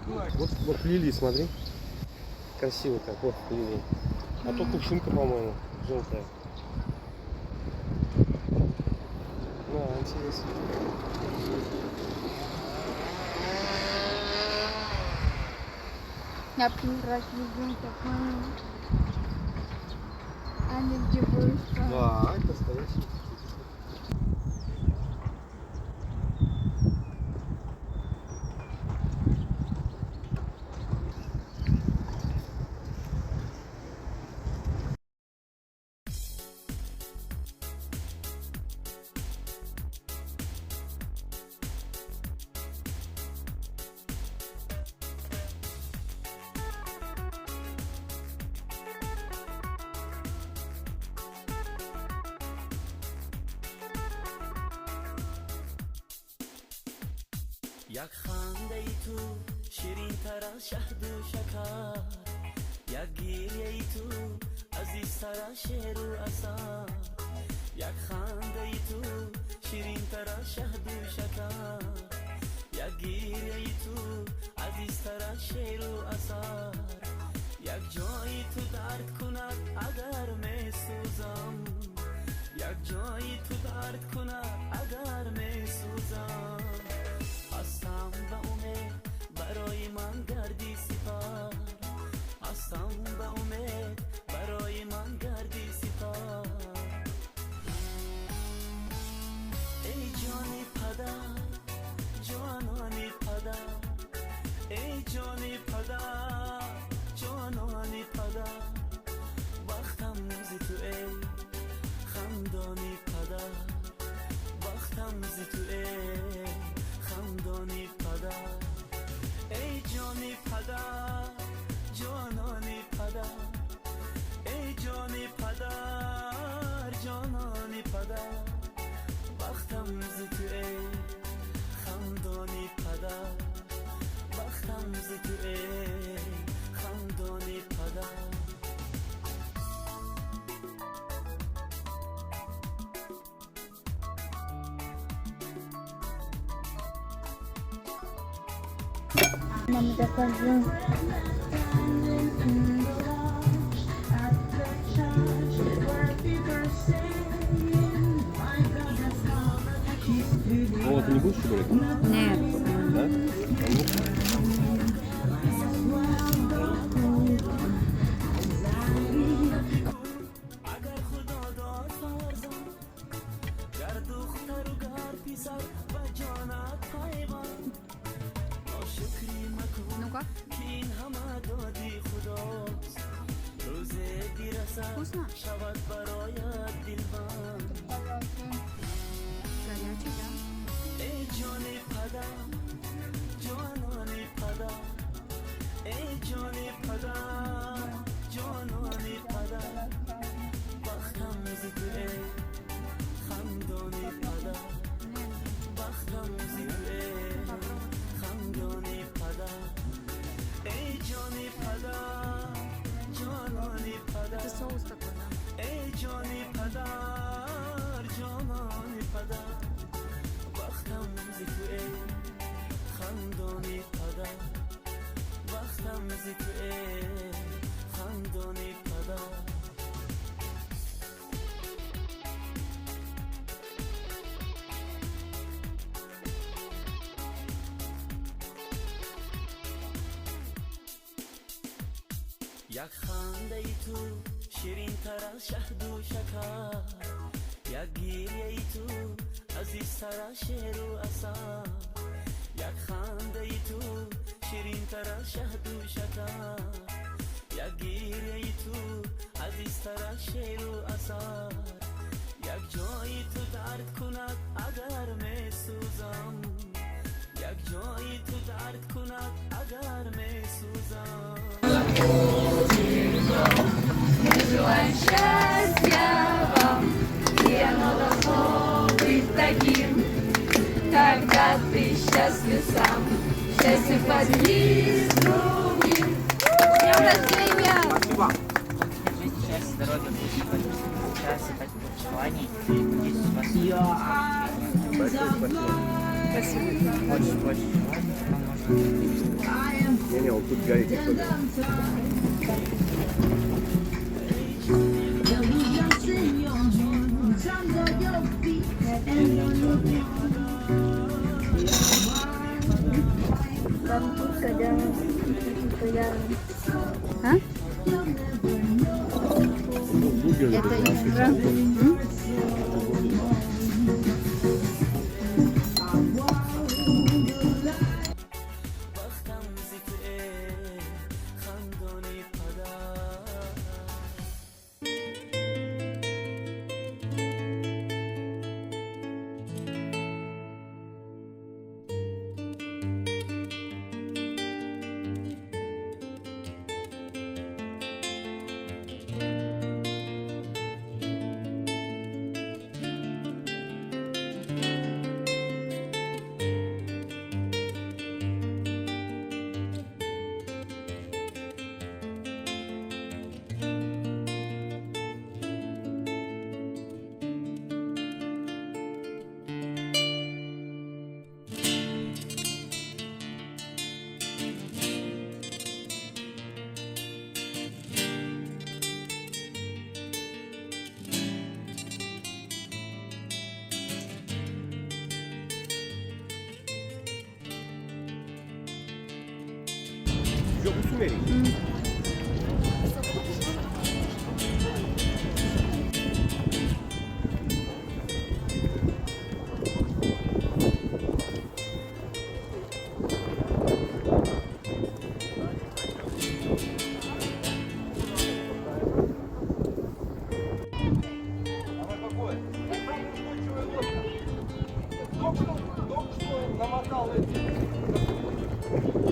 Вот лилии, смотри. Красиво как, вот лилии. А то кувшинка, по-моему, желтая. Да, интересно. Я первый раз видел такое. Они где были? Да, это настоящий. یک خنده ای تو شیرین تر از شهد و شکر، یک گریه ای تو عزیزتر از شعر و اثر. یک خنده ای تو شیرین تر از شهد و شکر، یک گریه ای تو عزیزتر از شعر و اثر. یک جایی تو درد کند اگر می سوزم، یک جایی تو درد کند اگر می سوزم. هستم به امید برای من گردی سپر، هستم به امید برای من گردی سپر. ای جانی پدر، جانانی پدر، ای جانی پدر، جانانی پدر. وقتم زی تو ای خندانی پدر، وقتم زی تو ای خندانی پدر. ای جانی پدر، جانانی پدر، ای جانی پدر، جانانی پدر. وقتم زی تو ای خندانی پدر، وقتم زی تو ای خندانی پدر. Mama покажу. Ну, ты не будешь чебурек? Нет. Да? Ну-ка. Вкусно? Горячий, да? ای جانی پدر، جانانی پدر، ای جانی پدر، جانانی پدر. وقتم زی تو ای خندانی پدر، وقتم زی تو ای خندانی پدر. ای جانی پدر، جانانی پدر، Это соус такой, да? ای جانی پدر، جانانی پدر. وقتم زی تو ای خندانی پدر، وقتم زی تو ای خندانی پدر. یک خنده ای تو شیرین تر از شهد و شکر، یک گریه ای تو عزیزتر از شعر و اثر. یک خنده ای تو شیرین تر از شهد و شکر، یک گریه ای تو عزیزتر از شعر و اثر. یک جایی تو درد کند اگر می سوزم، یک جایی تو درد کند اگر می سوزم. Желаю счастья вам, и оно должно быть таким, когда ты счастлив сам, счастье поделись с другим. С днем рождения! Спасибо. Жизнь, счастья, здоровья, счастья, таких желаний. Надеюсь, у вас Большое спасибо. больше желаний, поможет. Не, вот тут для этих тоже. Там тут, когда а? Это игра. وقتم زیته خندانی پدر Yok bu su vereyim. Только что намотал эти.